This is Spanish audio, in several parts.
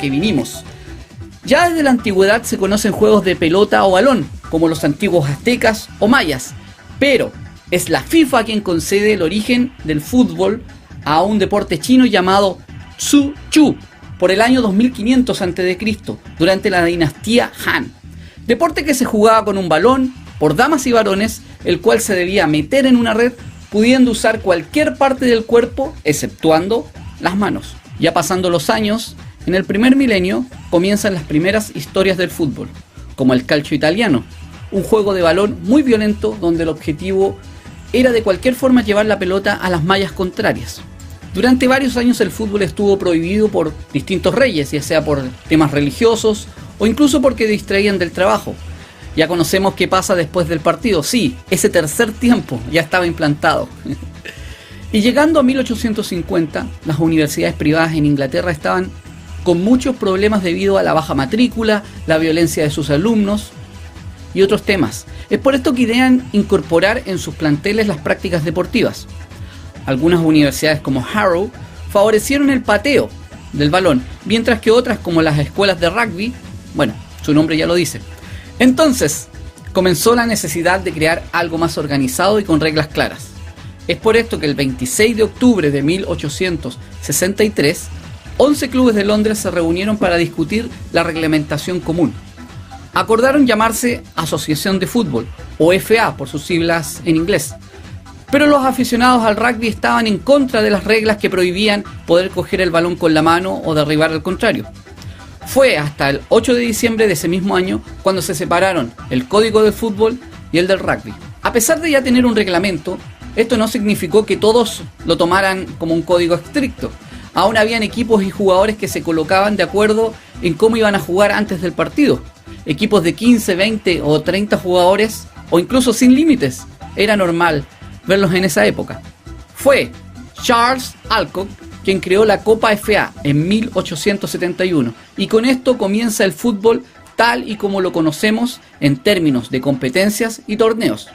que vinimos. Ya desde la antigüedad se conocen juegos de pelota o balón, como los antiguos aztecas o mayas, pero es la FIFA quien concede el origen del fútbol a un deporte chino llamado Tzu Chu, por el año 2500 a.C., durante la dinastía Han. Deporte que se jugaba con un balón, por damas y varones, el cual se debía meter en una red, pudiendo usar cualquier parte del cuerpo, exceptuando las manos. Ya pasando los años, en el primer milenio comienzan las primeras historias del fútbol, como el calcio italiano, un juego de balón muy violento donde el objetivo era de cualquier forma llevar la pelota a las mallas contrarias. Durante varios años el fútbol estuvo prohibido por distintos reyes, ya sea por temas religiosos o incluso porque distraían del trabajo. Ya conocemos qué pasa después del partido. Sí, ese tercer tiempo ya estaba implantado. Y llegando a 1850, las universidades privadas en Inglaterra estaban con muchos problemas debido a la baja matrícula, la violencia de sus alumnos y otros temas. Es por esto que idean incorporar en sus planteles las prácticas deportivas. Algunas universidades como Harrow favorecieron el pateo del balón, mientras que otras como las escuelas de rugby, bueno, su nombre ya lo dice. Entonces, comenzó la necesidad de crear algo más organizado y con reglas claras. Es por esto que el 26 de octubre de 1863, 11 clubes de Londres se reunieron para discutir la reglamentación común. Acordaron llamarse Asociación de Fútbol, o FA por sus siglas en inglés. Pero los aficionados al rugby estaban en contra de las reglas que prohibían poder coger el balón con la mano o derribar al contrario. Fue hasta el 8 de diciembre de ese mismo año cuando se separaron el código del fútbol y el del rugby. A pesar de ya tener un reglamento, esto no significó que todos lo tomaran como un código estricto. Aún habían equipos y jugadores que se colocaban de acuerdo en cómo iban a jugar antes del partido. Equipos de 15, 20 o 30 jugadores, o incluso sin límites. Era normal verlos en esa época. Fue Charles Alcock quien creó la Copa FA en 1871, y con esto comienza el fútbol tal y como lo conocemos en términos de competencias y torneos.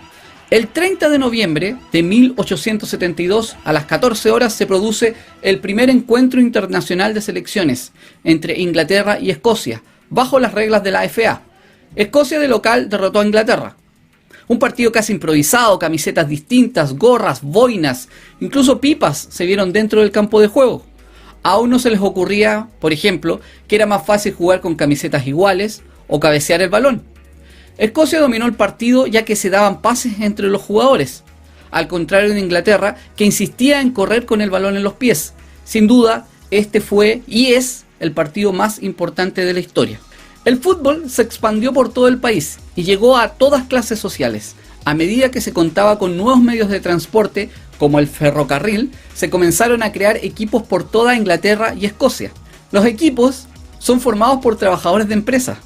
El 30 de noviembre de 1872 a las 14 horas se produce el primer encuentro internacional de selecciones entre Inglaterra y Escocia, bajo las reglas de la FA. Escocia de local derrotó a Inglaterra. Un partido casi improvisado, camisetas distintas, gorras, boinas, incluso pipas se vieron dentro del campo de juego. Aún no se les ocurría, por ejemplo, que era más fácil jugar con camisetas iguales o cabecear el balón. Escocia dominó el partido ya que se daban pases entre los jugadores, al contrario de Inglaterra, que insistía en correr con el balón en los pies. Sin duda, este fue y es el partido más importante de la historia. El fútbol se expandió por todo el país y llegó a todas clases sociales. A medida que se contaba con nuevos medios de transporte, como el ferrocarril, se comenzaron a crear equipos por toda Inglaterra y Escocia. Los equipos son formados por trabajadores de empresas,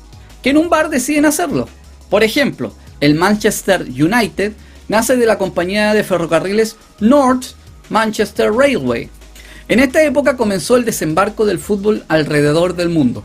que en un bar deciden hacerlo. Por ejemplo, el Manchester United nace de la compañía de ferrocarriles North Manchester Railway. En esta época comenzó el desembarco del fútbol alrededor del mundo.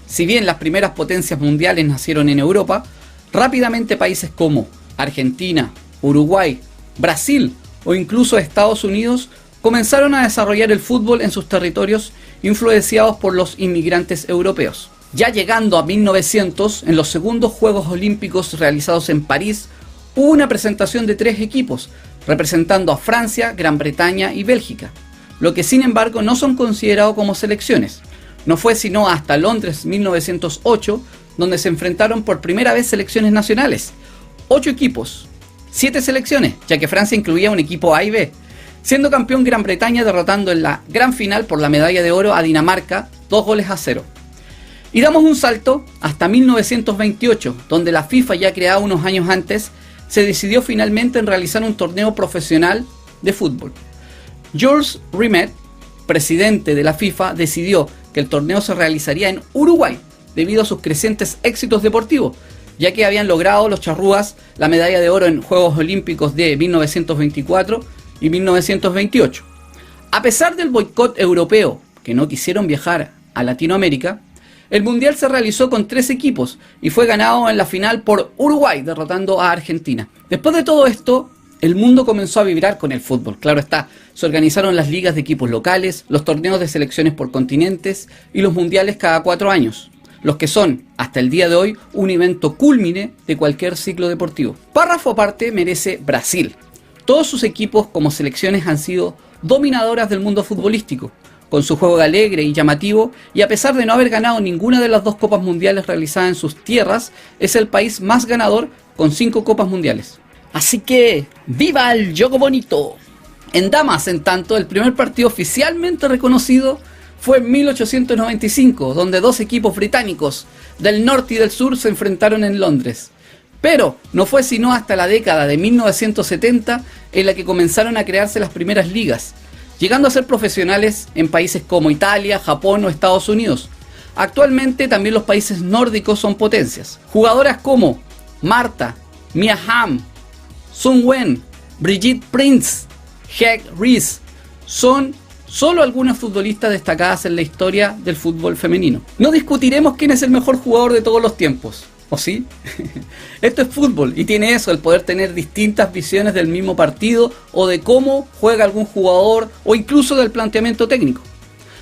Si bien las primeras potencias mundiales nacieron en Europa, rápidamente países como Argentina, Uruguay, Brasil o incluso Estados Unidos comenzaron a desarrollar el fútbol en sus territorios, influenciados por los inmigrantes europeos. Ya llegando a 1900, en los segundos Juegos Olímpicos realizados en París, hubo una presentación de 3 equipos, representando a Francia, Gran Bretaña y Bélgica, lo que sin embargo no son considerados como selecciones. No fue sino hasta Londres 1908 donde se enfrentaron por primera vez selecciones nacionales. 8 equipos, 7 selecciones, ya que Francia incluía un equipo A y B, siendo campeón Gran Bretaña derrotando en la gran final por la medalla de oro a Dinamarca 2-0. Y damos un salto hasta 1928, donde la FIFA, ya creada unos años antes, se decidió finalmente en realizar un torneo profesional de fútbol. Jules Rimet, presidente de la FIFA, decidió que el torneo se realizaría en Uruguay debido a sus crecientes éxitos deportivos, ya que habían logrado los charrúas la medalla de oro en Juegos Olímpicos de 1924 y 1928. A pesar del boicot europeo, que no quisieron viajar a Latinoamérica, el mundial se realizó con 3 equipos y fue ganado en la final por Uruguay, derrotando a Argentina. Después de todo esto, el mundo comenzó a vibrar con el fútbol, claro está. Se organizaron las ligas de equipos locales, los torneos de selecciones por continentes y los mundiales cada 4 años, los que son, hasta el día de hoy, un evento cúlmine de cualquier ciclo deportivo. Párrafo aparte merece Brasil. Todos sus equipos como selecciones han sido dominadoras del mundo futbolístico, con su juego alegre y llamativo, y a pesar de no haber ganado ninguna de las 2 copas mundiales realizadas en sus tierras, es el país más ganador con 5 copas mundiales. Así que, ¡viva el juego bonito! En damas, en tanto, el primer partido oficialmente reconocido fue en 1895, donde 2 equipos británicos del norte y del sur se enfrentaron en Londres. Pero no fue sino hasta la década de 1970 en la que comenzaron a crearse las primeras ligas, llegando a ser profesionales en países como Italia, Japón o Estados Unidos. Actualmente también los países nórdicos son potencias. Jugadoras como Marta, Mia Hamm, Sun Wen, Brigitte Prince, Hege Riis son solo algunas futbolistas destacadas en la historia del fútbol femenino. No discutiremos quién es el mejor jugador de todos los tiempos, ¿o sí? Esto es fútbol y tiene eso, el poder tener distintas visiones del mismo partido o de cómo juega algún jugador o incluso del planteamiento técnico.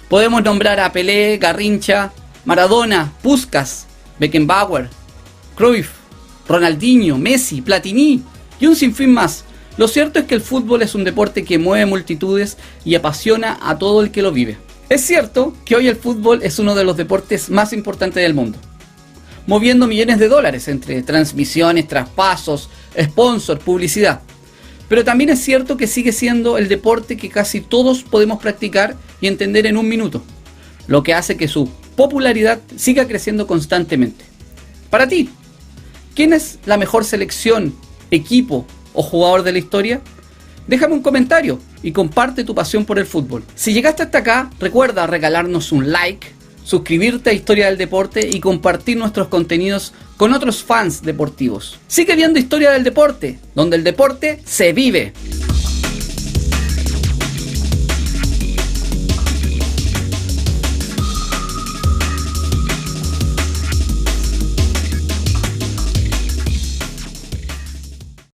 Podemos nombrar a Pelé, Garrincha, Maradona, Puskás, Beckenbauer, Cruyff, Ronaldinho, Messi, Platini y un sinfín más. Lo cierto es que el fútbol es un deporte que mueve multitudes y apasiona a todo el que lo vive. Es cierto que hoy el fútbol es uno de los deportes más importantes del mundo, moviendo millones de dólares entre transmisiones, traspasos, sponsor, publicidad. Pero también es cierto que sigue siendo el deporte que casi todos podemos practicar y entender en un minuto, lo que hace que su popularidad siga creciendo constantemente. Para ti, ¿quién es la mejor selección, equipo o jugador de la historia? Déjame un comentario y comparte tu pasión por el fútbol. Si llegaste hasta acá, recuerda regalarnos un like, suscribirte a Historia del Deporte y compartir nuestros contenidos con otros fans deportivos. Sigue viendo Historia del Deporte, donde el deporte se vive.